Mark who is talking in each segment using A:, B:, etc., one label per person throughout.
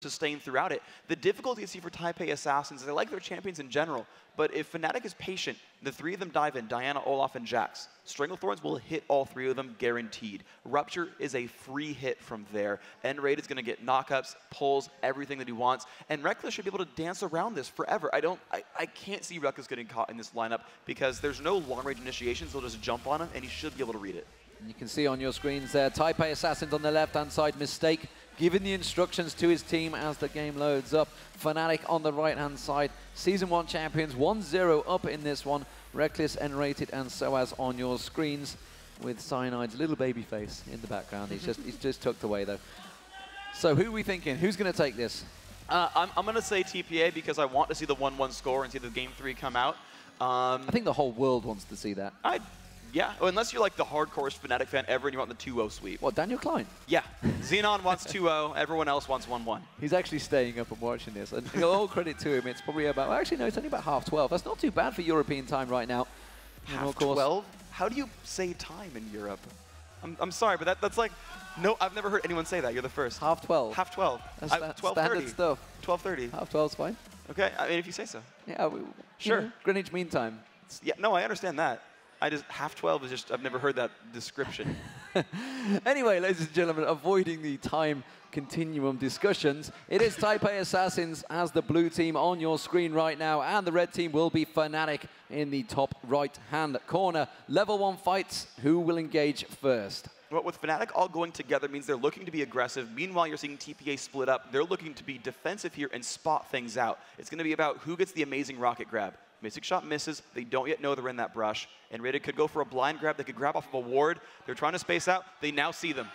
A: sustain throughout it. The difficulty I see for Taipei Assassins is I like their champions in general, but if FNATIC is patient, the three of them dive in, Diana, Olaf, and Jax. Stranglethorns will hit all three of them, guaranteed. Rupture is a free hit from there. N-Raid is going to get knockups, pulls, everything that he wants, and Reckless should be able to dance around this forever. I can't see Reckless getting caught in this lineup because there's no long-range initiations. They'll just jump on him, and he should be able to read it.
B: You can see on your screens there, Taipei Assassins on the left-hand side, Mistake giving the instructions to his team as the game loads up. FNATIC on the right-hand side, Season 1 champions, 1-0 up in this one. Reckless, N-Rated, and Soaz on your screens with Cyanide's little baby face in the background. He's just tucked away, though. So who are we thinking? Who's going to take this?
A: I'm going to say TPA because I want to see the 1-1 score and see the Game 3 come out.
B: I think the whole world wants to see that.
A: Yeah, well, unless you're like the hardcore FNATIC fan ever and you want the 2-0 sweep.
B: What, Daniel Klein?
A: Yeah. Xenon wants 2-0, everyone else wants 1-1.
B: He's actually staying up and watching this. And all credit to him, it's probably about, well, actually no, it's only about 12:30. That's not too bad for European time right now.
A: 12:30? How do you say time in Europe? I'm sorry, but that's like, no, I've never heard anyone say that. You're the first.
B: 12:30.
A: 12:30.
B: That's standard stuff.
A: 12:30.
B: 12:30's fine.
A: Okay, I mean, if you say so.
B: Yeah,
A: sure.
B: You know, Greenwich Mean Time.
A: Yeah, no, I understand that. 12:30 is just, I've never heard that description.
B: Anyway, ladies and gentlemen, avoiding the time continuum discussions, it is Taipei Assassins as the blue team on your screen right now, and the red team will be FNATIC in the top right-hand corner. Level 1 fights, who will engage first?
A: Well, with FNATIC all going together means they're looking to be aggressive. Meanwhile, you're seeing TPA split up. They're looking to be defensive here and spot things out. It's going to be about who gets the amazing rocket grab. Mystic Shot misses. They don't yet know they're in that brush. And Rated could go for a blind grab. They could grab off of a ward. They're trying to space out. They now see them.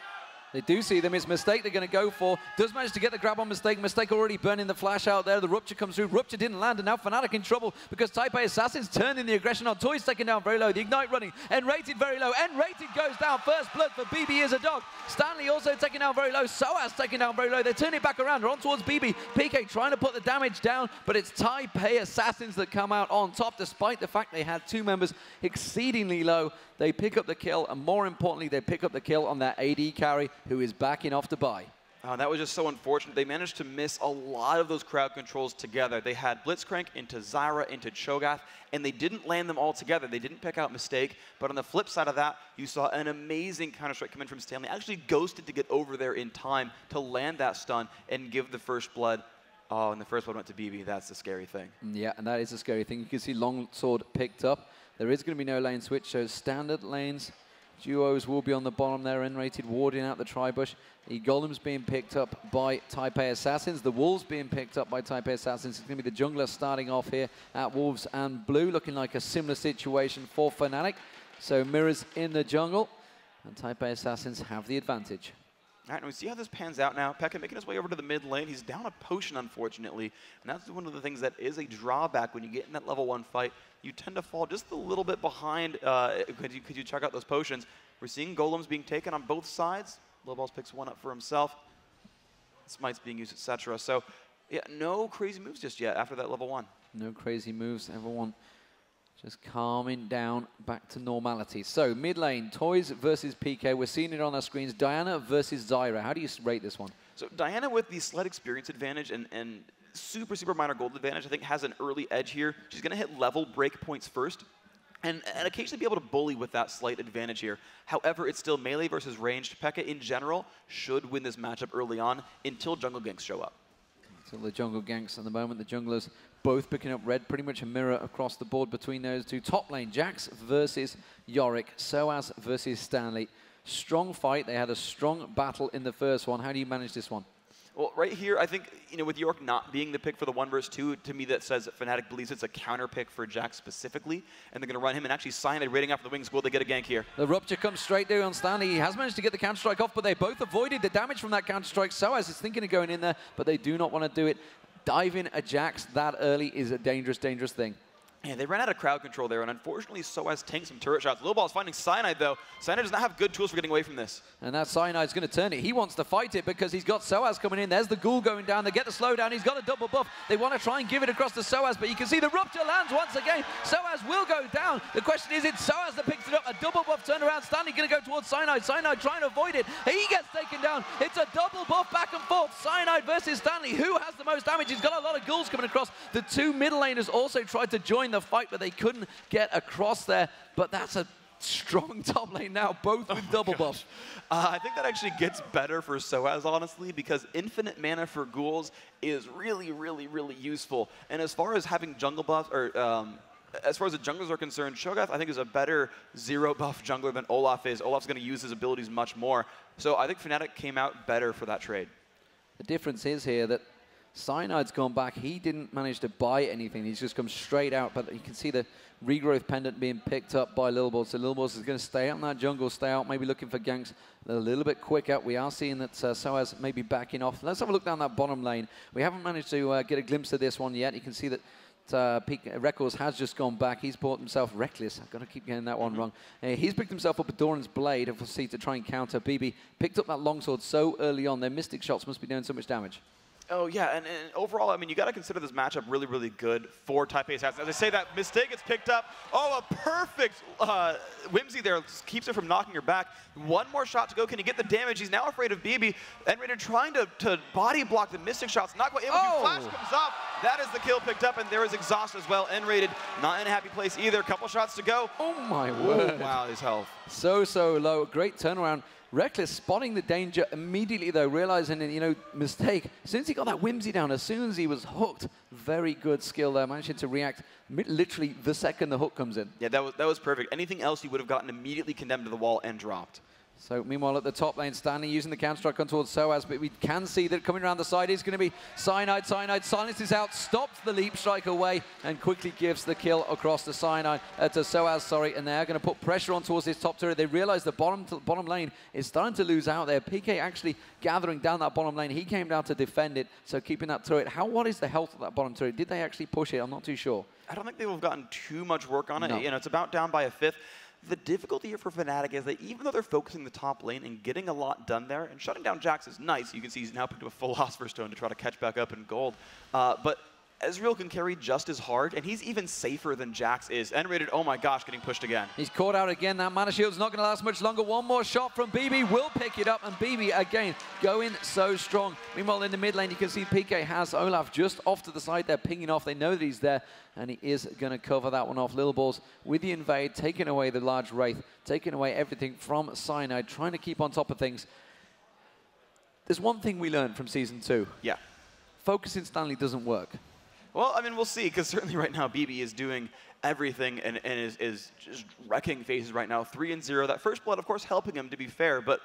B: They do see them. It's Mistake they're going to go for. Does manage to get the grab on Mistake. Mistake already burning the flash out there. The Rupture comes through. Rupture didn't land, and now FNATIC in trouble because Taipei Assassins turning the aggression on. Toys taken down very low. The Ignite running. N-Rated very low. N-Rated goes down. First blood for BB is a dog. Stanley also taken down very low. Soaz taken down very low. They turn it back around. They're on towards BB. PK trying to put the damage down, but it's Taipei Assassins that come out on top despite the fact they had two members exceedingly low. They pick up the kill, and more importantly, they pick up the kill on that AD carry, who is backing off to buy.
A: That was just so unfortunate. They managed to miss a lot of those crowd controls together. They had Blitzcrank into Zyra, into Cho'Gath, and they didn't land them all together. They didn't pick out Mistake, but on the flip side of that, you saw an amazing Counter-Strike come in from Stanley. Actually ghosted to get over there in time to land that stun and give the first blood. Oh, and the first blood went to BB. That's the scary thing. Yeah,
B: and that is a scary thing. You can see Longsword picked up. There is going to be no lane switch, so standard lanes, duos will be on the bottom there. N-Rated warding out the Tribush. The Golem's being picked up by Taipei Assassins. The Wolves being picked up by Taipei Assassins. It's going to be the jungler starting off here at Wolves and Blue, looking like a similar situation for FNATIC. So mirrors in the jungle, and Taipei Assassins have the advantage.
A: All right, and we see how this pans out now. Pekka making his way over to the mid lane. He's down a potion, unfortunately. And that's one of the things that is a drawback when you get in that level 1 fight. You tend to fall just a little bit behind because you check out those potions. We're seeing golems being taken on both sides. Lowballs picks one up for himself. Smite's being used, etc. So, yeah, no crazy moves just yet after that level 1.
B: No crazy moves. Everyone just calming down back to normality. So, mid lane, Toys versus PK. We're seeing it on our screens. Diana versus Zyra. How do you rate this one?
A: So, Diana with the slight experience advantage and super minor gold advantage, I think has an early edge here. She's going to hit level break points first and occasionally be able to bully with that slight advantage here. However, it's still melee versus ranged. Pekka, in general, should win this matchup early on until jungle ganks show up.
B: Until the jungle ganks at the moment. The junglers both picking up red, pretty much a mirror across the board between those two. Top lane, Jax versus Yorick, Soaz versus Stanley. Strong fight. They had a strong battle in the first one. How do you manage this one?
A: Well, right here, I think, with York not being the pick for the 1 versus 2, to me that says that FNATIC believes it's a counter pick for Jax specifically, and they're going to run him and actually Cyanide raiding after the wings. Will they get a gank here?
B: The Rupture comes straight there on Stanley. He has managed to get the counter-strike off, but they both avoided the damage from that counter-strike. Soaz is thinking of going in there, but they do not want to do it. Diving a Jax that early is a dangerous thing.
A: Yeah, they ran out of crowd control there, and unfortunately, Soaz tanked some turret shots. Little Ball's finding Cyanide, though. Cyanide does not have good tools for getting away from this.
B: And that Cyanide's going to turn it. He wants to fight it because he's got Soaz coming in. There's the Ghoul going down. They get the slowdown. He's got a double buff. They want to try and give it across to Soaz, but you can see the Rupture lands once again. Soaz will go down. The question is, it's Soaz that picks it up. A double buff turnaround. Stanley going to go towards Cyanide. Cyanide trying to avoid it. He gets taken down. It's a double buff back and forth. Cyanide versus Stanley. Who has the most damage? He's got a lot of Ghouls coming across. The two middle laners also tried to join the fight, but they couldn't get across there. But that's a strong top lane now, both with double buff.
A: I think that actually gets better for Soaz, honestly, because infinite mana for Ghouls is really, really, really useful. And as far as having jungle buffs, or as far as the junglers are concerned, Shogath, I think, is a better zero buff jungler than Olaf is. Olaf's going to use his abilities much more. So I think FNATIC came out better for that trade. The
B: difference is here that Cyanide's gone back. He didn't manage to buy anything. He's just come straight out, but you can see the regrowth pendant being picked up by Little Balls. So Little Balls is going to stay out in that jungle, stay out, maybe looking for ganks a little bit quicker. We are seeing that Soaz may be backing off. Let's have a look down that bottom lane. We haven't managed to get a glimpse of this one yet. You can see that Peak Records has just gone back. He's bought himself Reckless. I've got to keep getting that one wrong. He's picked himself up a Doran's Blade, and we'll see, to try and counter. BB picked up that longsword so early on. Their Mystic shots must be doing so much damage.
A: Oh, yeah, and overall, I mean, you got to consider this matchup really, really good for Taipei Assassins. As I say, that Mistake gets picked up. Oh, a perfect Whimsy there. Just keeps it from knocking her back. One more shot to go. Can he get the damage? He's now afraid of BB. N-Rated trying to body block the Mystic shots. Not quite able to. Flash comes off. That is the kill picked up, and there is Exhaust as well. N-Rated not in a happy place either. Couple shots to go.
B: Oh, my word.
A: Wow, his health.
B: So low. Great turnaround. Reckless spotting the danger immediately, though, realizing, Mistake. As soon as he got that Whimsy down, as soon as he was hooked, very good skill there, managing to react literally the second the hook comes in. Yeah, that was perfect. Anything else, he would have gotten immediately condemned to the wall and dropped. So meanwhile at the top lane, Stanley using the counter-strike on towards Soaz, but we can see that coming around the side is going to be Cyanide. Cyanide silences out, stops the leap strike away, and quickly gives the kill across to Soaz, and they're going to put pressure on towards this top turret. They realize the bottom lane is starting to lose out there. PK actually gathering down that bottom lane. He came down to defend it, so keeping that turret. What is the health of that bottom turret? Did they actually push it? I'm not too sure.
A: I don't think they would have gotten too much work on it.
B: No.
A: It's about down by a fifth. The difficulty here for FNATIC is that even though they're focusing the top lane and getting a lot done there, and shutting down Jax is nice. You can see he's now picked up a Philosopher's Stone to try to catch back up in gold. But Ezreal can carry just as hard, and he's even safer than Jax is. N-Rated, oh my gosh, getting pushed again.
B: He's caught out again. That mana shield's not going to last much longer. One more shot from BB will pick it up, and BB again going so strong. Meanwhile, in the mid lane, you can see PK has Olaf just off to the side there, pinging off. They know that he's there, and he is going to cover that one off. Little Balls with the invade, taking away the large Wraith, taking away everything from Cyanide, trying to keep on top of things. There's one thing we learned from Season 2.
A: Yeah.
B: Focusing Stanley doesn't work.
A: Well, I mean, we'll see, because certainly right now BB is doing everything and is just wrecking faces right now. 3-0. That first blood, of course, helping him, to be fair, but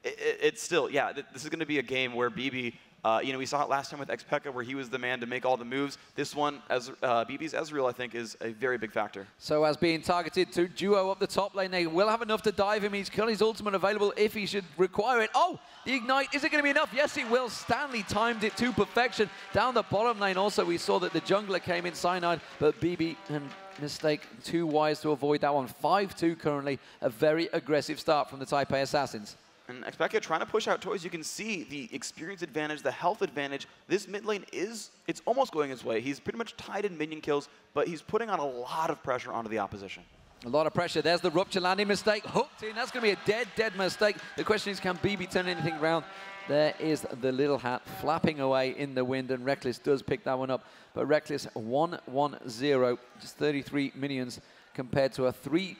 A: it's still, yeah, this is going to be a game where BB, we saw it last time with Xpeka, where he was the man to make all the moves. This one, as BB's Ezreal, I think, is a very big factor. So as being targeted to duo up the top lane, they will have enough to dive him. He's got his ultimate available if he should require it. Oh, the Ignite, is it going to be enough? Yes, it will. Stanley timed it to perfection. Down the bottom lane also, we saw that the jungler came in, Cyanide, but BB and Mistake too wise to avoid that one. 5-2 currently, a very aggressive start from the Taipei Assassins. And Xpeka trying to push out toys. You can see the experience advantage, the health advantage. This mid lane it's almost going his way. He's pretty much tied in minion kills, but he's putting on a lot of pressure onto the opposition. A lot of pressure. There's the Rupture landing. Mistake hooked in. That's going to be a dead Mistake. The question is, can BB turn anything around? There is the little hat flapping away in the wind, and Reckless does pick that one up. But Reckless 1-1-0, just 33 minions compared to a 3-0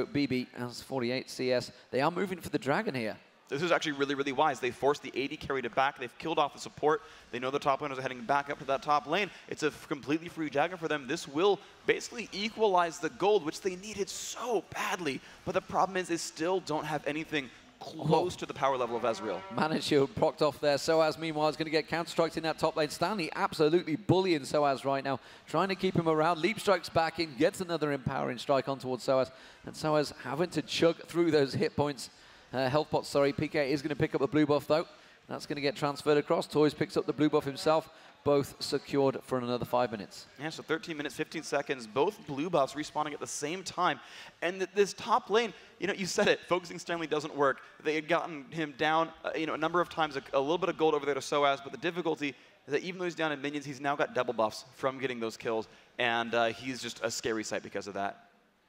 A: BB as 48 CS. They are moving for the dragon here. This is actually really, really wise. They forced the AD carry to back. They've killed off the support. They know the top laners are heading back up to that top lane. It's a completely free dragon for them. This will basically equalize the gold, which they needed so badly. But the problem is they still don't have anything close to the power level of Ezreal. Mana shield procced off there. Soaz, meanwhile, is going to get counter-striked in that top lane. Stanley absolutely bullying Soaz right now, trying to keep him around. Leap strikes back in, gets another empowering strike on towards Soaz. And Soaz having to chug through those hit points. Health pot, sorry. PK is going to pick up the blue buff, though.
B: That's going to get transferred across. Toys picks up the blue buff himself. Both secured for another 5 minutes.
A: Yeah, so 13 minutes, 15 seconds, both blue buffs respawning at the same time. And this top lane, you know, you said it, focusing Stanley doesn't work. They had gotten him down, you know, a number of times, a little bit of gold over there to Soaz, but the difficulty is that even though he's down in minions, he's now got double buffs from getting those kills, and he's just a scary sight because of that.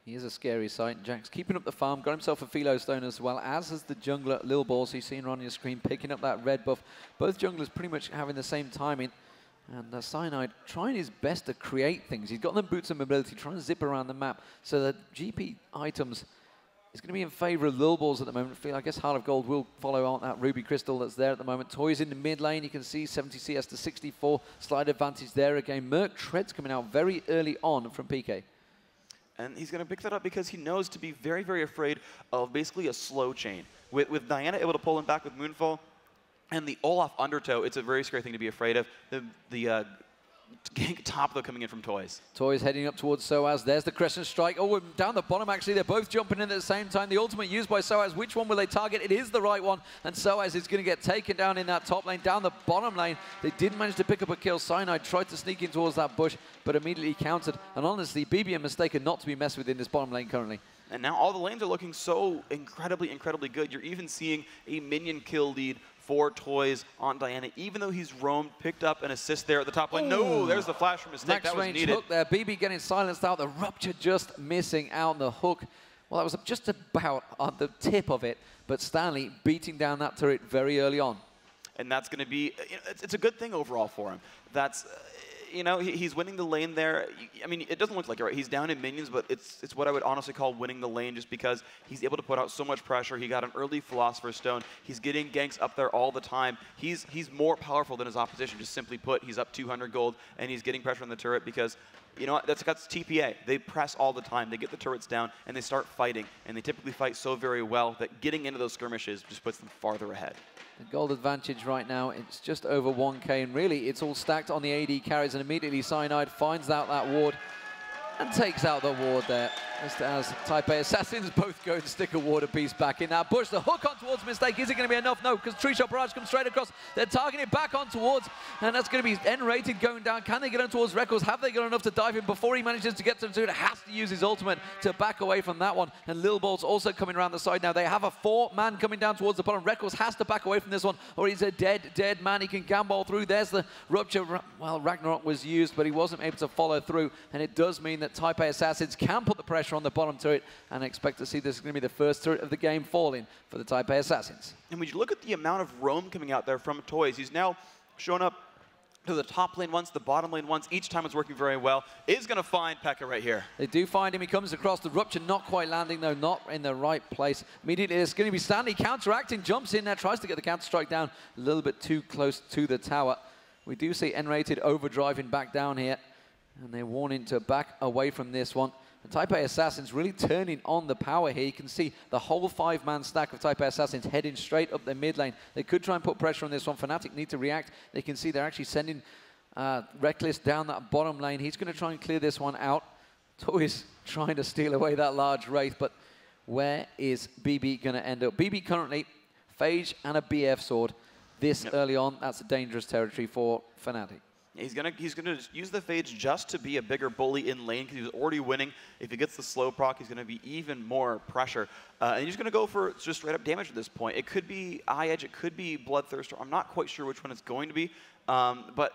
B: He is a scary sight. Jack's keeping up the farm, got himself a Philo Stone as well, as has the jungler Lil Balls, you've seen on your screen, picking up that red buff. Both junglers pretty much having the same timing. And Cyanide trying his best to create things. He's got them boots of mobility, trying to zip around the map. So the GP items is going to be in favor of Lil Balls at the moment. I guess Heart of Gold will follow on that Ruby Crystal that's there at the moment. Toys in the mid lane. You can see 70 CS to 64. Slide advantage there again. Merc Treads coming out very early on from PK.
A: And he's going to pick that up because he knows to be very, very afraid of basically a slow chain. With Diana able to pull him back with Moonfall, and the Olaf Undertow, it's a very scary thing to be afraid of. The gank top, though, coming in from Toys.
B: Toys heading up towards Soaz. There's the Crescent Strike. Oh, down the bottom, actually. They're both jumping in at the same time. The ultimate used by Soaz. Which one will they target? It is the right one. And Soaz is going to get taken down in that top lane. Down the bottom lane, they did manage to pick up a kill. Cyanide tried to sneak in towards that bush, but immediately countered. And honestly, BB and Mistaken not to be messed with in this bottom lane currently.
A: And now all the lanes are looking so incredibly, incredibly good. You're even seeing a minion kill lead for Toys on Diana, even though he's roamed, picked up an assist there at the top lane.
B: Ooh.
A: No, there's the flash from Mistake. That was
B: range
A: needed.
B: hook there. BB getting silenced out. The Rupture just missing out on the hook. Well, that was just about on the tip of it, but Stanley beating down that turret very early on.
A: And that's going to be, you know, it's a good thing overall for him. That's, you know, he's winning the lane there. I mean, it doesn't look like it, right? He's down in minions, but it's what I would honestly call winning the lane just because he's able to put out so much pressure. He got an early Philosopher's Stone. He's getting ganks up there all the time. He's more powerful than his opposition, just simply put. He's up 200 gold, and he's getting pressure on the turret because, you know what, that's TPA. They press all the time. They get the turrets down, and they start fighting. And they typically fight so very well that getting into those skirmishes just puts them farther ahead.
B: The gold advantage right now, it's just over 1K, and really it's all stacked on the AD carries, and immediately Cyanide finds out that ward and takes out the ward there. Just as Taipei Assassins both go and stick a ward apiece back in that bush. The hook on towards Mistake, is it going to be enough? No, because Tree Shot Barrage comes straight across. They're targeting it back on towards, and that's going to be N-rated going down. Can they get on towards Records? Have they got enough to dive in before he manages to get to it? Has to use his ultimate to back away from that one. And Lil Ball's also coming around the side now. They have a 4-man coming down towards the bottom. Records has to back away from this one, or he's a dead man. He can gambol through. There's the Rupture. Well, Ragnarok was used, but he wasn't able to follow through, and it does mean that Taipei Assassins can put the pressure on the bottom turret, and I expect to see this is going to be the first turret of the game falling for the Taipei Assassins.
A: And when you look at the amount of roam coming out there from Toys, he's now shown up to the top lane once, the bottom lane once. Each time it's working very well. Is going to find Pekka right here.
B: They do find him. He comes across the Rupture, not quite landing though, not in the right place. Immediately it's going to be Stanley counteracting, jumps in there, tries to get the counter strike down a little bit too close to the tower. We do see N-rated overdriving back down here, and they're warning to back away from this one. The Taipei Assassins really turning on the power here. You can see the whole 5-man stack of Taipei Assassins heading straight up their mid lane. They could try and put pressure on this one. FNATIC need to react. They can see they're actually sending Reckless down that bottom lane. He's going to try and clear this one out. Toys trying to steal away that large Wraith, but where is BB going to end up? BB currently, Phage and a BF sword. This early on, that's a dangerous territory for FNATIC.
A: He's gonna use the Phage just to be a bigger bully in lane because he's already winning. If he gets the slow proc, he's gonna be even more pressure. And he's gonna go for just straight up damage at this point. It could be Eye Edge, it could be Bloodthirster. I'm not quite sure which one it's going to be, but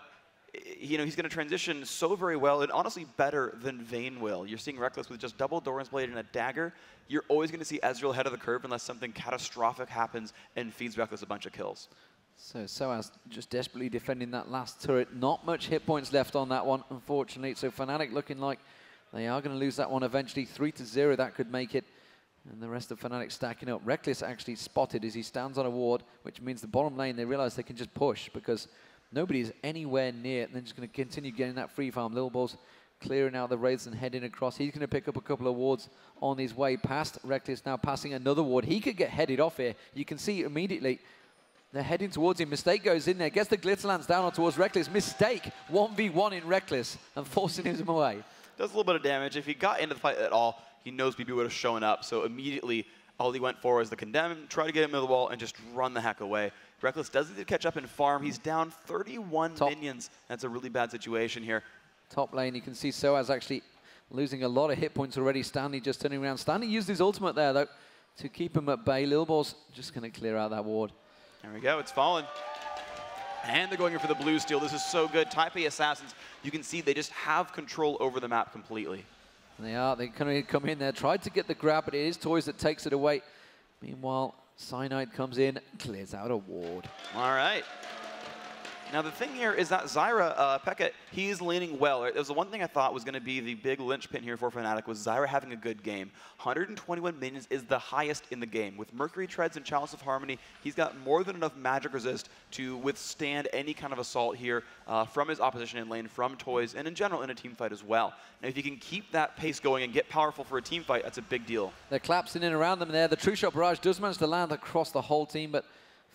A: you know, he's gonna transition so very well and honestly better than Vayne will. You're seeing Reckless with just double Doran's Blade and a dagger. You're always gonna see Ezreal ahead of the curve unless something catastrophic happens and feeds Reckless a bunch of kills.
B: So Soaz just desperately defending that last turret. Not much hit points left on that one, unfortunately. So FNATIC looking like they are going to lose that one eventually. 3-0, that could make it. And the rest of FNATIC stacking up. Reckless actually spotted as he stands on a ward, which means the bottom lane, they realize they can just push because nobody is anywhere near it. And they're just going to continue getting that free farm. Lil Ball's clearing out the Wraiths and heading across. He's going to pick up a couple of wards on his way past. Reckless now passing another ward. He could get headed off here. You can see immediately they're heading towards him. Mistake goes in there, gets the Glitterlands down on towards Reckless. Mistake 1v1 in Reckless and forcing him away.
A: Does a little bit of damage. If he got into the fight at all, he knows BB would have shown up. So immediately, all he went for was the condemn, try to get him to the wall, and just run the heck away. Reckless does need to catch up and farm. He's down 31 minions. That's a really bad situation here.
B: Top lane, you can see Soaz actually losing a lot of hit points already. Stanley just turning around. Stanley used his ultimate there, though, to keep him at bay. Lil Ball's just going to clear out that ward.
A: There we go. It's fallen. And they're going in for the blue steal. This is so good. Taipei Assassins, you can see they just have control over the map completely.
B: They are. They kind of come in there, tried to get the grab, but it is Toys that takes it away. Meanwhile, Cyanide comes in, clears out a ward.
A: All right. Now, the thing here is that Zyra, Pekka, he's laning well. There was the one thing I thought was going to be the big linchpin here for FNATIC was Zyra having a good game. 121 minions is the highest in the game. With Mercury Treads and Chalice of Harmony, he's got more than enough magic resist to withstand any kind of assault here from his opposition in lane, from Toys, and in general in a team fight as well. Now, if you can keep that pace going and get powerful for a team fight, that's a big deal.
B: They're collapsing in around them there. The True Shot Barrage does manage to land across the whole team, but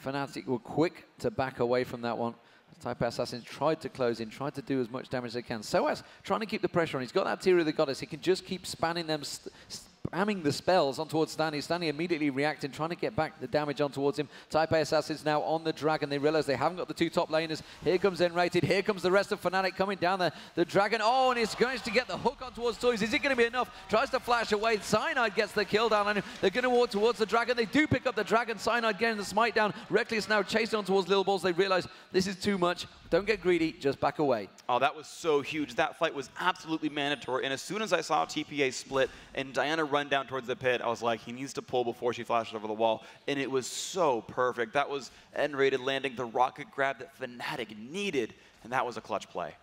B: FNATIC were quick to back away from that one. Taipei Assassins tried to close in, tried to do as much damage as they can. Soaz trying to keep the pressure on. He's got that Tear of the Goddess. He can just keep spamming them, spamming the spells on towards Stanley. Stanley immediately reacting, trying to get back the damage on towards him. Taipei Assassins now on the Dragon. They realize they haven't got the two top laners. Here comes N-Rated. Here comes the rest of FNATIC coming down there. The Dragon, oh, and he's going to get the hook on towards Toys. Is it going to be enough? Tries to flash away. Cyanide gets the kill down on him. They're going to walk towards the Dragon. They do pick up the Dragon. Cyanide getting the smite down. Reckless now chasing on towards Lil Balls. They realize this is too much. Don't get greedy, just back away.
A: Oh, that was so huge. That fight was absolutely mandatory. And as soon as I saw TPA split and Diana run down towards the pit, I was like, he needs to pull before she flashes over the wall. And it was so perfect. That was N-Rated landing the rocket grab that FNATIC needed. And that was a clutch play.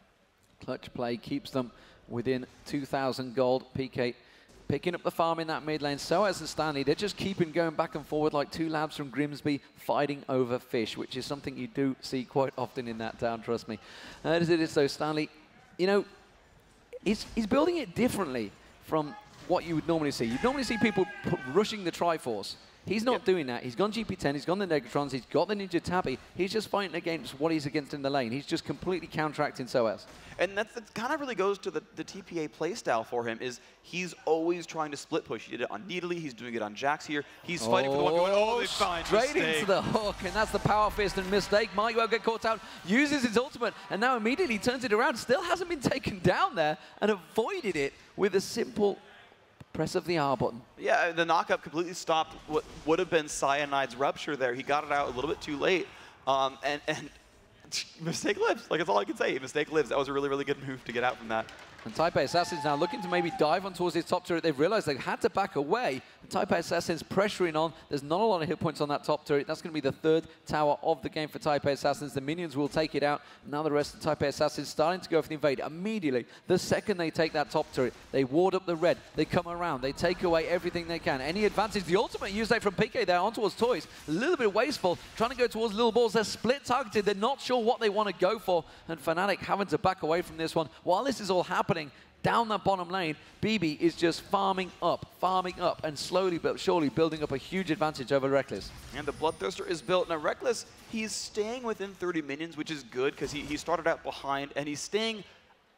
B: Clutch play keeps them within 2,000 gold. PK picking up the farm in that mid lane. Soaz and Stanley, they're just keeping going back and forward like two labs from Grimsby fighting over fish, which is something you do see quite often in that town, trust me. As it is though, Stanley, you know, he's building it differently from what you would normally see. You'd normally see people rushing the Triforce. He's not doing that. He's gone GP10, he's gone the Negatrons, he's got the Ninja Tabi. He's just fighting against what he's against in the lane. He's just completely counteracting Soaz.
A: And that kind of really goes to the TPA playstyle for him, is he's always trying to split push. He did it on Needly, he's doing it on Jax here. He's fighting for the one going, oh, they find
B: straight into the hook, and that's the Power Fist and Mistake. Might well get caught out, uses his ultimate, and now immediately turns it around. Still hasn't been taken down there, and avoided it with a simple press of the R button.
A: Yeah, the knockup completely stopped what would have been Cyanide's rupture there. He got it out a little bit too late. And Mistake lives. Like, that's all I can say. Mistake lives. That was a really, really good move to get out from that.
B: And Taipei Assassins now looking to maybe dive on towards his top turret. They've realized they had to back away. And Taipei Assassins pressuring on. There's not a lot of hit points on that top turret. That's going to be the third tower of the game for Taipei Assassins. The minions will take it out. Now the rest of Taipei Assassins starting to go for the invade. Immediately, the second they take that top turret, they ward up the red. They come around. They take away everything they can. Any advantage. The ultimate used there from PK there on towards Toys. A little bit wasteful. Trying to go towards Lil Balls. They're split targeted. They're not sure what they want to go for. And FNATIC having to back away from this one. While this is all happening, down that bottom lane, BB is just farming up, and slowly but surely building up a huge advantage over Reckless.
A: And the Bloodthirster is built. Now, Reckless, he's staying within 30 minions, which is good because he started out behind, and he's staying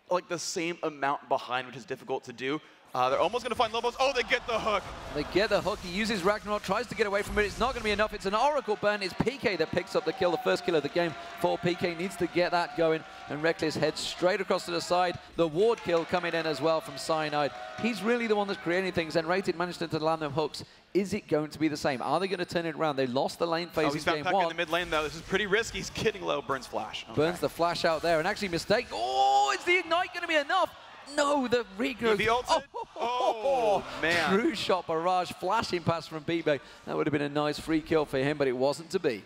A: like the same amount behind, which is difficult to do. They're almost going to find Lobos. Oh, they get the hook.
B: They get the hook. He uses Ragnarok, tries to get away from it. It's not going to be enough. It's an Oracle burn. It's PK that picks up the kill, the first kill of the game for PK. Needs to get that going. And Reckless heads straight across to the side. The ward kill coming in as well from Cyanide. He's really the one that's creating things. And Rated managed to land them hooks. Is it going to be the same? Are they going to turn it around? They lost the lane phase in game one.
A: In the mid lane, though. This is pretty risky. He's getting low. Burns flash. Okay.
B: Burns the flash out there. And actually, Mistake. Oh, is the Ignite going to be enough? No, the regrowth.
A: Oh, man.
B: True Shot Barrage, flashing pass from BB. That would have been a nice free kill for him, but it wasn't to be.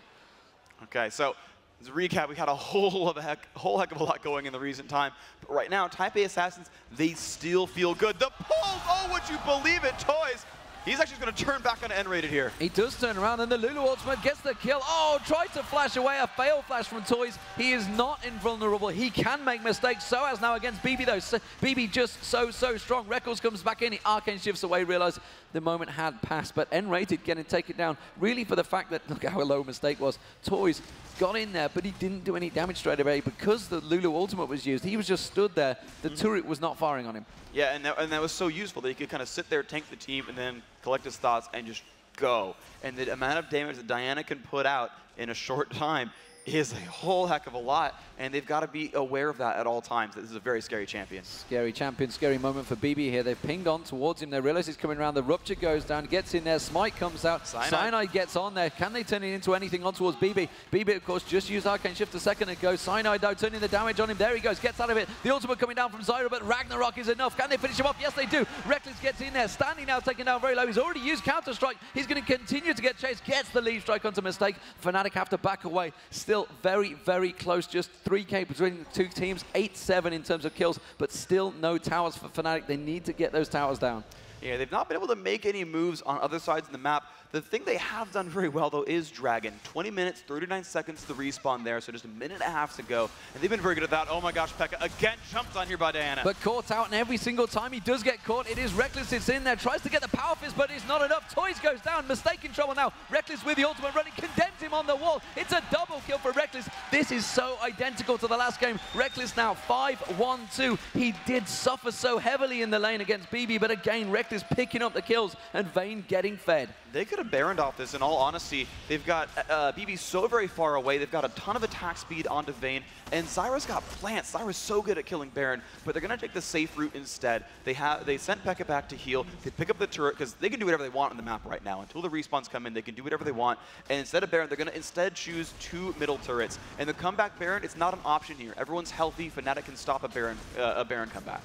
A: Okay, so as a recap, we had a whole heck of a lot going in the recent time. But right now, Taipei Assassins, they still feel good. The pulls, oh, would you believe it, Toys? He's actually going to turn back on N-Rated here.
B: He does turn around, and the Lulu ultimate gets the kill. Oh, tries to flash away, a fail flash from Toys. He is not invulnerable. He can make mistakes. Soaz now against BB, though. So, BB just so strong. Records comes back in. The Arcane shifts away, realized the moment had passed. But N-Rated getting taken down, really for the fact that, look how low Mistake was. Toys got in there, but he didn't do any damage straight away because the Lulu ultimate was used. He was just stood there. The turret was not firing on him.
A: Yeah, and that was so useful that he could kind of sit there, tank the team, and then collect his thoughts and just go. And the amount of damage that Diana can put out in a short time is a whole heck of a lot, and they've got to be aware of that at all times. This is a very scary champion.
B: Scary champion, scary moment for BB here. They've pinged on towards him. They realize he's coming around. The Rupture goes down, gets in there. Smite comes out. Cyanide gets on there. Can they turn it into anything on towards BB? BB, of course, just used Arcane Shift a second ago. Cyanide, though, turning the damage on him. There he goes, gets out of it. The ultimate coming down from Zyra, but Ragnarok is enough. Can they finish him off? Yes, they do. Reckless gets in there. Stanley now taken down very low. He's already used Counter-Strike. He's going to continue to get chased. Gets the lead strike onto Mistake. FNATIC have to back away. Still very, very close. Just 3K between the two teams. 8-7 in terms of kills, but still no towers for FNATIC. They need to get those towers down.
A: Yeah, they've not been able to make any moves on other sides of the map. The thing they have done very well, though, is Dragon. 20 minutes, 39 seconds to the respawn there, so just a minute and a half to go. And they've been very good at that. Oh my gosh, Pekka again jumped on here by Diana.
B: But caught out, and every single time he does get caught, it is Reckless. It's in there, tries to get the Power Fist, but it's not enough. Toys goes down, Mistake in trouble now. Reckless with the ultimate running, condemns him on the wall. It's a double kill for Reckless. This is so identical to the last game. Reckless now 5-1-2. He did suffer so heavily in the lane against BB, but again, Reckless picking up the kills and Vayne getting fed.
A: They could have Baroned off this, in all honesty. They've got BB so very far away. They've got a ton of attack speed onto Vayne, and Zyra's got plants. Zyra's so good at killing Baron, but they're going to take the safe route instead. They sent Pekka back to heal. They pick up the turret, because they can do whatever they want on the map right now. Until the respawns come in, they can do whatever they want, and instead of Baron, they're going to instead choose 2 middle turrets. And the comeback Baron, it's not an option here. Everyone's healthy. FNATIC can stop a Baron comeback.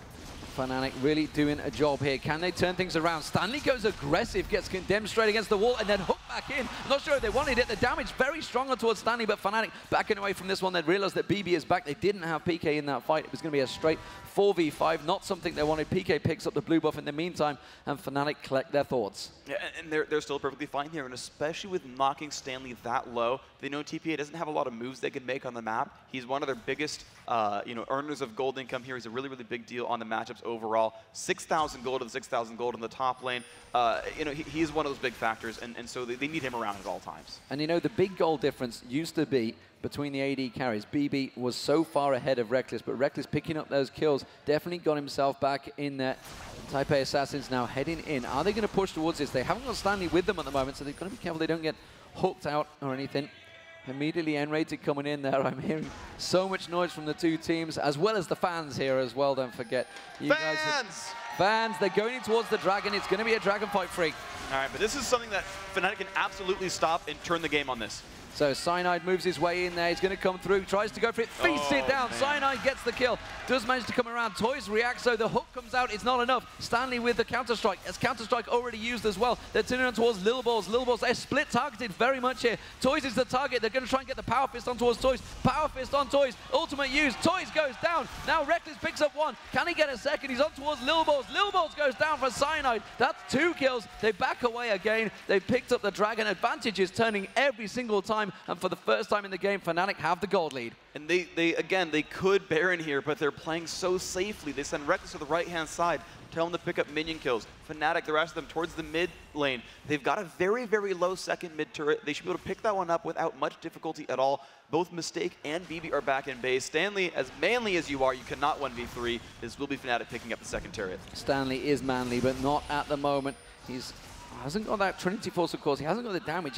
B: FNATIC really doing a job here. Can they turn things around? Stanley goes aggressive, gets condemned straight against the wall, and then hooked back in. Not sure if they wanted it. The damage very strong towards Stanley, but FNATIC backing away from this one. They realized that BB is back. They didn't have PK in that fight. It was going to be a straight 4v5, not something they wanted. PK picks up the blue buff in the meantime, and FNATIC collect their thoughts.
A: Yeah, and they're still perfectly fine here, and especially with knocking Stanley that low, they know TPA doesn't have a lot of moves they can make on the map. He's one of their biggest earners of gold income here. He's a really, really big deal on the matchups overall. 6,000 gold and 6,000 gold in the top lane. He's one of those big factors, and so they need him around at all times.
B: And the big goal difference used to be between the AD carries. BB was so far ahead of Reckless, but Reckless picking up those kills definitely got himself back in there. Taipei Assassins now heading in. Are they going to push towards this? They haven't got Stanley with them at the moment, so they've got to be careful they don't get hooked out or anything. Immediately N-rated coming in there. I'm hearing so much noise from the two teams, as well as the fans here as well, don't forget. You
A: fans!
B: Fans, they're going in towards the Dragon. It's going to be a Dragon fight, Freak.
A: All right, but this is something that FNATIC can absolutely stop and turn the game on this.
B: So Cyanide moves his way in there. He's going to come through, tries to go for it, feasts it down. Man. Cyanide gets the kill. Does manage to come around. Toys reacts, so the hook comes out. It's not enough. Stanley with the Counter-Strike. As Counter-Strike already used as well. They're turning on towards Lil Balls. Lil Balls, they're split targeted very much here. Toys is the target. They're going to try and get the Power Fist on towards Toys. Power Fist on Toys. Ultimate use. Toys goes down. Now Reckless picks up one. Can he get a second? He's on towards Lil Balls. Lil Balls goes down for Cyanide. That's 2 kills. They back away again. They picked up the Dragon. Advantage is turning every single time. And for the first time in the game, FNATIC have the gold lead.
A: And they could Baron here, but they're playing so safely. They send Reckless to the right-hand side, tell him to pick up minion kills. FNATIC, the rest of them, towards the mid lane. They've got a very, very low second mid turret. They should be able to pick that one up without much difficulty at all. Both Mistake and BB are back in base. Stanley, as manly as you are, you cannot 1v3. This will be FNATIC picking up the second turret.
B: Stanley is manly, but not at the moment. He hasn't got that Trinity Force, of course. He hasn't got the damage.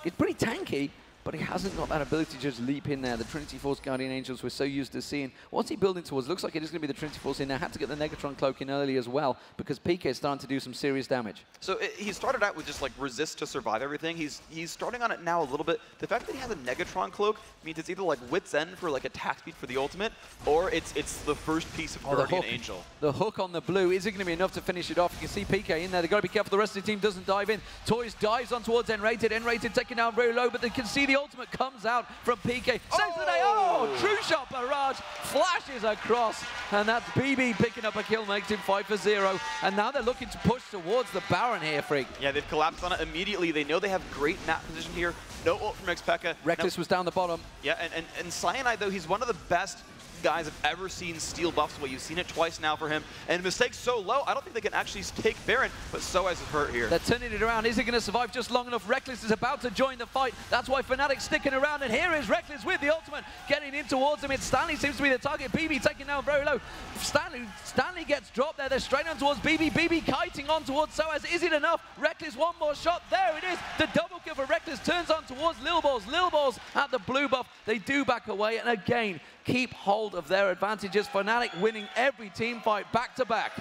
B: He's pretty tanky, but he hasn't got that ability to just leap in there. The Trinity Force Guardian Angels we're so used to seeing. What's he building towards? Looks like it is going to be the Trinity Force in there. Had to get the Negatron Cloak in early as well, because PK is starting to do some serious damage.
A: So he started out with just like resist to survive everything. He's starting on it now a little bit. The fact that he has a Negatron Cloak means it's either like Wit's End for like attack speed for the ultimate, or it's the first piece of Guardian Angel.
B: The hook on the blue, is it going to be enough to finish it off? You can see PK in there. They've got to be careful the rest of the team doesn't dive in. Toys dives on towards N-rated. N-rated taking down very low, but they can see the ultimate comes out from PK. Saves the day. Oh, true shot barrage. Flashes across. And that's BB picking up a kill, makes him 5-0. And now they're looking to push towards the Baron here, Freak.
A: Yeah, they've collapsed on it immediately. They know they have great map position here. No ult from Xpeka.
B: Reckless was down the bottom.
A: Yeah, and Cyanide, though, he's one of the best guys have ever seen steal buffs away. You've seen it twice now for him. And Mistake's so low, I don't think they can actually take Baron, but Soaz is hurt here.
B: They're turning it around. Is he going to survive just long enough? Reckless is about to join the fight. That's why FNATIC's sticking around. And here is Reckless with the ultimate getting in towards him. It's Stanley seems to be the target. BB taking down very low. Stanley gets dropped there. They're straight on towards BB. BB kiting on towards Soaz. Is it enough? Reckless, one more shot. There it is. The double kill for Reckless turns on towards Lil Balls. Lil Balls at the blue buff. They do back away and again keep hold of their advantages. FNATIC winning every team fight back to back.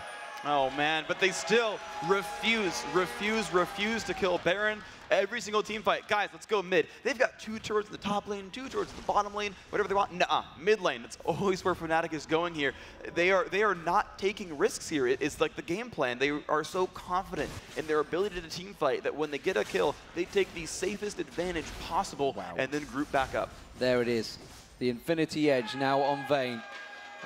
A: Oh man, but they still refuse to kill Baron. Every single team fight. Guys, let's go mid. They've got 2 turrets in the top lane, 2 turrets in the bottom lane, whatever they want. Nuh-uh, mid lane. That's always where FNATIC is going here. They are not taking risks here. It's like the game plan. They are so confident in their ability to team fight that when they get a kill, they take the safest advantage possible and then group back up.
B: There it is. The Infinity Edge now on Vayne.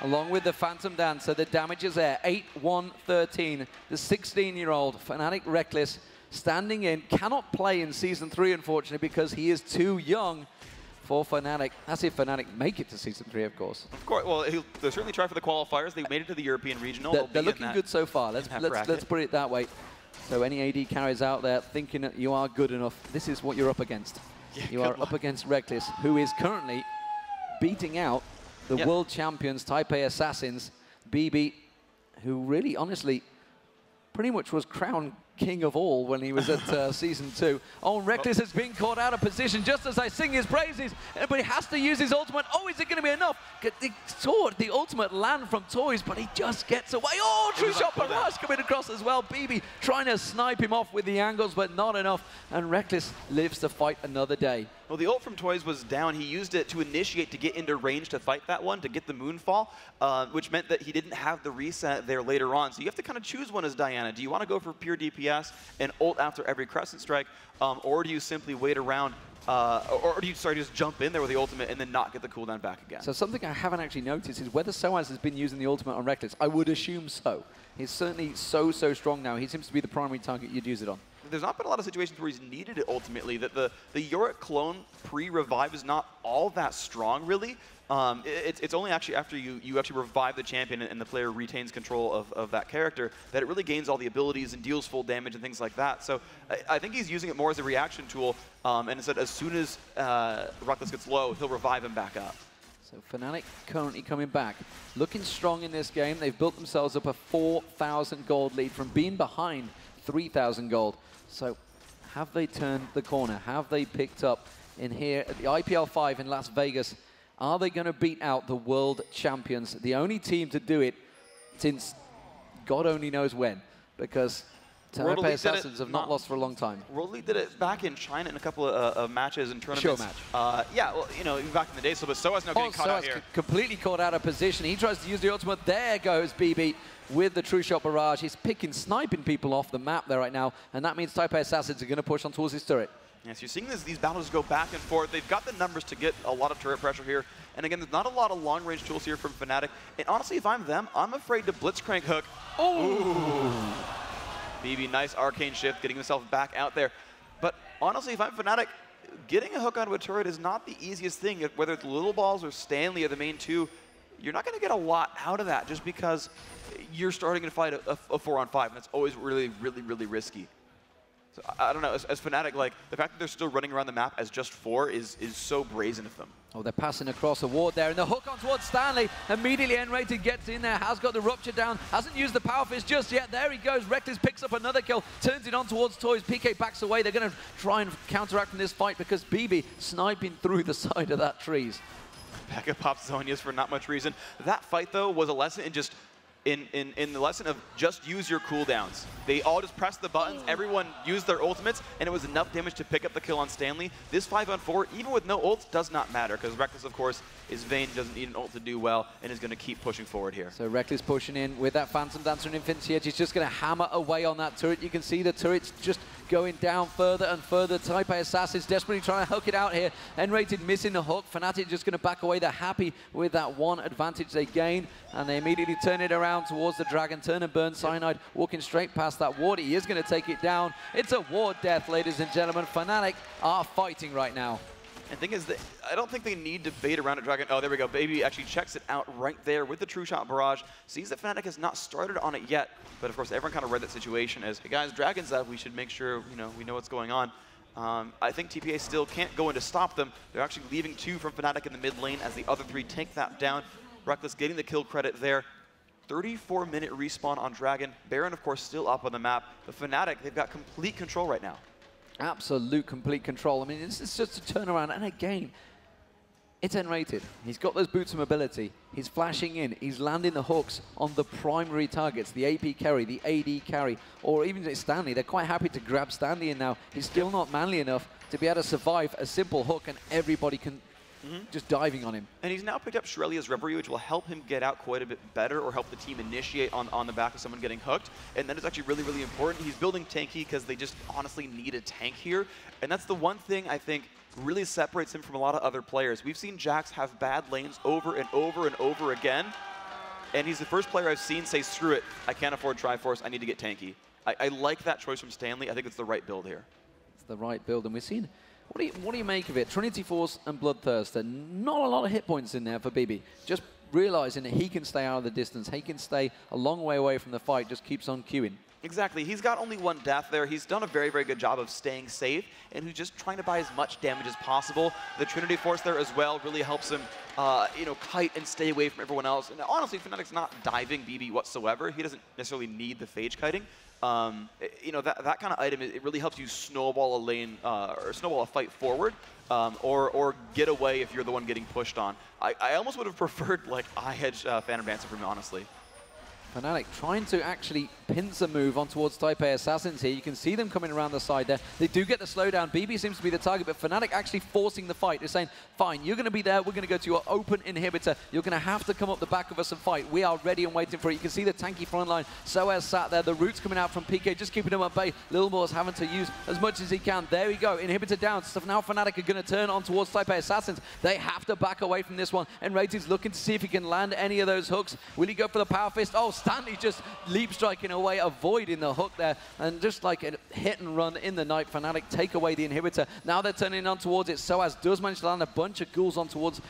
B: Along with the Phantom Dancer, the damage is there. 8-1-13. The 16-year-old FNATIC Reckless standing in, cannot play in Season 3, unfortunately, because he is too young for FNATIC. That's if FNATIC make it to Season 3, of course. Of course.
A: Well, they'll certainly try for the qualifiers. They made it to the European Regional.
B: They're looking good so far. Let's put it that way. So any AD carries out there thinking that you are good enough, this is what you're up against. Yeah, you are up against Reckless, who is currently beating out the world champions, Taipei Assassins, BB, who really, honestly, pretty much was crowned king of all when he was at Season 2. Oh, Reckless has been caught out of position just as I sing his praises, but he has to use his ultimate. Oh, is it going to be enough? The ultimate land from Toys, but he just gets away. Oh, true shot barrage coming across as well. BB trying to snipe him off with the angles, but not enough, and Reckless lives to fight another day.
A: Well, the ult from Toys was down. He used it to initiate to get into range to fight that one, to get the Moonfall, which meant that he didn't have the reset there later on. So you have to kind of choose one as Diana. Do you want to go for pure DPS and ult after every Crescent Strike, or do you simply wait around, or do you just jump in there with the ultimate and then not get the cooldown back again?
B: So something I haven't actually noticed is whether Soaz has been using the ultimate on Reckless. I would assume so. He's certainly so strong now. He seems to be the primary target you'd use it on.
A: There's not been a lot of situations where he's needed it ultimately. That the Yorick clone pre-revive is not all that strong, really. It's only actually after you actually revive the champion and the player retains control of that character that it really gains all the abilities and deals full damage and things like that. So I think he's using it more as a reaction tool, and instead as soon as Reckless gets low, he'll revive him back up.
B: So FNATIC currently coming back, looking strong in this game. They've built themselves up a 4,000 gold lead from being behind 3,000 gold. So have they turned the corner? Have they picked up in here at the IPL 5 in Las Vegas? Are they going to beat out the world champions? The only team to do it since God only knows when, because Taipei Assassins have not lost for a long time.
A: World League did it back in China in a couple of matches and tournaments.
B: Show match.
A: Yeah, well, you know, back in the day, so but Soaz now getting caught out here.
B: Completely caught out of position. He tries to use the ultimate. There goes BB with the true shot barrage. He's sniping people off the map there right now, and that means Taipei Assassins are going to push on towards his turret.
A: Yes, you're seeing these battles go back and forth. They've got the numbers to get a lot of turret pressure here. And again, there's not a lot of long-range tools here from FNATIC. And honestly, if I'm them, I'm afraid to Blitzcrank hook. Ooh. BB, nice arcane shift, getting himself back out there. But honestly, if I'm FNATIC, getting a hook onto a turret is not the easiest thing. Whether it's Little Balls or Stanley are the main two, you're not going to get a lot out of that just because you're starting to fight a 4-on-5, and that's always really risky. So I don't know, as FNATIC, like, the fact that they're still running around the map as just 4 is so brazen of them.
B: Oh, they're passing across a ward there, and the hook on towards Stanley. Immediately N-Rated gets in there, has got the Rupture down, hasn't used the Power Fist just yet. There he goes, Reckless picks up another kill, turns it on towards Toys. PK backs away. They're going to try and counteract from this fight because BB sniping through the side of that trees.
A: Pekka pops Zhonya's for not much reason. That fight, though, was a lesson in just in the lesson of just use your cooldowns. They all just pressed the buttons, everyone used their ultimates, and it was enough damage to pick up the kill on Stanley. This 5-on-4, even with no ults, does not matter, because Reckless, of course, is Vayne, doesn't need an ult to do well, and is going to keep pushing forward here.
B: So Reckless pushing in with that Phantom Dancer and Infinity Edge. He's just going to hammer away on that turret. You can see the turret's just going down further and further. Taipei Assassins desperately trying to hook it out here. N-Rated missing the hook. FNATIC just going to back away. They're happy with that one advantage they gained, and they immediately turn it around towards the Dragon. Turn and burn. Cyanide walking straight past that ward. He is going to take it down. It's a ward death, ladies and gentlemen. FNATIC are fighting right now.
A: And the thing is that I don't think they need to bait around at Dragon. Oh, there we go. Baby actually checks it out right there with the True Shot Barrage. Sees that FNATIC has not started on it yet. But of course, everyone kind of read that situation as, hey guys, Dragon's up. We should make sure we know what's going on. I think TPA still can't go in to stop them. They're actually leaving 2 from FNATIC in the mid lane as the other 3 take that down. Reckless getting the kill credit there. 34-minute respawn on Dragon. Baron, of course, still up on the map. But FNATIC, they've got complete control right now.
B: Absolute complete control. I mean, it's just a turnaround. And again, it's N-rated. He's got those boots of mobility. He's flashing in. He's landing the hooks on the primary targets, the AP carry, the AD carry, or even Stanley. They're quite happy to grab Stanley in now. He's still not manly enough to be able to survive a simple hook, and everybody can just diving on him. And
A: he's now picked up Shurelya's Reverie, which will help him get out quite a bit better, or help the team initiate on the back of someone getting hooked. And that is actually really, really important. He's building tanky because they just honestly need a tank here. And that's the one thing I think really separates him from a lot of other players. We've seen Jax have bad lanes over and over and over again. And he's the first player I've seen say, screw it, I can't afford Triforce, I need to get tanky. I like that choice from Stanley. I think it's the right build here.
B: It's the right build, and we've seen... What do you make of it? Trinity Force and Bloodthirster, not a lot of hit points in there for BB. Just realizing that he can stay out of the distance. He can stay a long way away from the fight, just keeps on queuing.
A: Exactly. He's got only 1 death there. He's done a very, very good job of staying safe, and he's just trying to buy as much damage as possible. The Trinity Force there as well really helps him, kite and stay away from everyone else. And honestly, FNATIC's not diving BB whatsoever. He doesn't necessarily need the phage kiting. That kind of item, it really helps you snowball a lane or snowball a fight forward, or get away if you're the one getting pushed on. I almost would have preferred like eye-hedge Phantom Dancer from him, honestly.
B: FNATIC trying to actually pincer move on towards Taipei Assassins here. You can see them coming around the side there. They do get the slowdown. BB seems to be the target, but FNATIC actually forcing the fight. They're saying, fine, you're going to be there. We're going to go to your open inhibitor. You're going to have to come up the back of us and fight. We are ready and waiting for it. You can see the tanky front line. Soaz sat there. The roots coming out from PK, just keeping him at bay. Lilmore's having to use as much as he can. There we go. Inhibitor down. So now FNATIC are going to turn on towards Taipei Assassins. They have to back away from this one. And Rated's looking to see if he can land any of those hooks. Will he go for the Power Fist? Oh, Stanley just leap striking away, avoiding the hook there, and just like a hit and run in the night, FNATIC take away the inhibitor. Now they're turning on towards it. Soaz does manage to land a bunch of ghouls on towards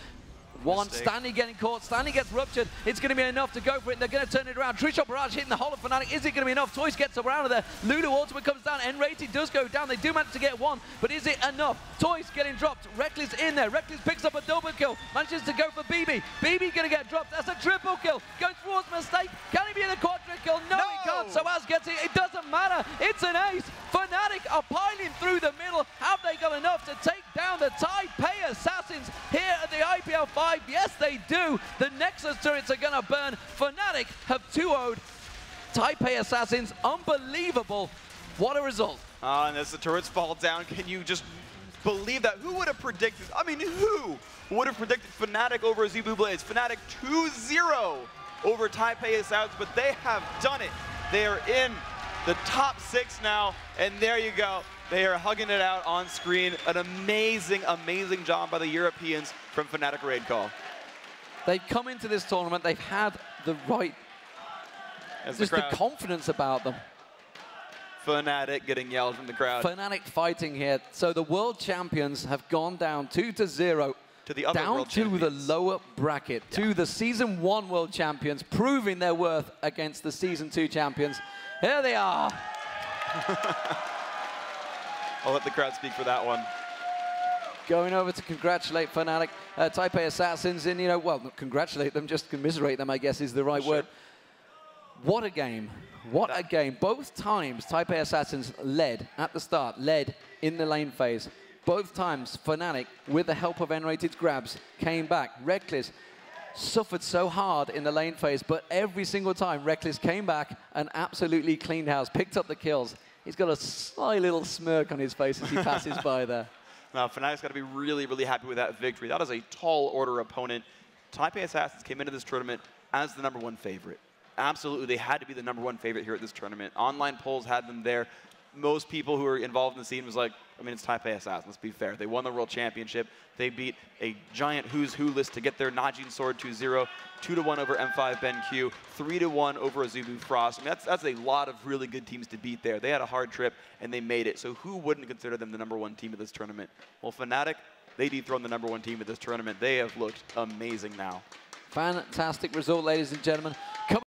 B: one. Stanley getting caught. Stanley gets ruptured. It's going to be enough to go for it. They're going to turn it around. True Shot Barrage hitting the whole of FNATIC. Is it going to be enough? Toys gets around there. Lulu ultimate comes down. N-rated does go down. They do manage to get 1, but is it enough? Toys getting dropped. Reckless in there. Reckless picks up a double kill. Manages to go for BB. BB going to get dropped. That's a triple kill. Goes towards Mistake. Can he be the quadra kill? No, he can't. Soaz gets it. It doesn't matter. It's an ace. FNATIC are piling through the middle. Have they got enough to take down the Taipei Assassins here at the IPL 5? Yes, they do. The Nexus turrets are going to burn. FNATIC have 2-0'd Taipei Assassins. Unbelievable. What a result.
A: And as the turrets fall down, can you just believe that? Who would have predicted? I mean, who would have predicted FNATIC over Zebu Blades? FNATIC 2-0 over Taipei Assassins, but they have done it. They are in the top 6 now, and there you go. They are hugging it out on screen. An amazing, amazing job by the Europeans from FNATIC Raid Call.
B: They've come into this tournament, they've had the right, just the confidence about them.
A: FNATIC getting yelled from the crowd.
B: FNATIC fighting here. So the world champions have gone down 2-0.
A: To the other
B: down
A: world
B: to
A: champions.
B: The lower bracket, to the Season 1 world champions, proving their worth against the Season 2 champions. Here they are.
A: I'll let the crowd speak for that one.
B: Going over to congratulate FNATIC, Taipei Assassins, and, well, not congratulate them, just commiserate them, I guess is the right word. What a game. What a game. Both times, Taipei Assassins led at the start, led in the lane phase. Both times, FNATIC, with the help of N-Rated's grabs, came back. Reckless suffered so hard in the lane phase, but every single time, Reckless came back and absolutely cleaned house, picked up the kills. He's got a sly little smirk on his face as he passes by there.
A: Now, FNATIC's got to be really, really happy with that victory. That is a tall order opponent. Taipei Assassins came into this tournament as the #1 favorite. Absolutely, they had to be the #1 favorite here at this tournament. Online polls had them there. most people who were involved in the scene was like, I mean, it's Taipei Assassins, let's be fair. They won the World Championship. They beat a giant who's who list to get their Najin Sword 2-0, 2-1 over M5 BenQ, 3-1 over Azubu Frost. I mean, that's a lot of really good teams to beat there. They had a hard trip, and they made it. So who wouldn't consider them the #1 team of this tournament? Well, FNATIC, they dethroned the #1 team of this tournament. They have looked amazing now.
B: Fantastic result, ladies and gentlemen. Come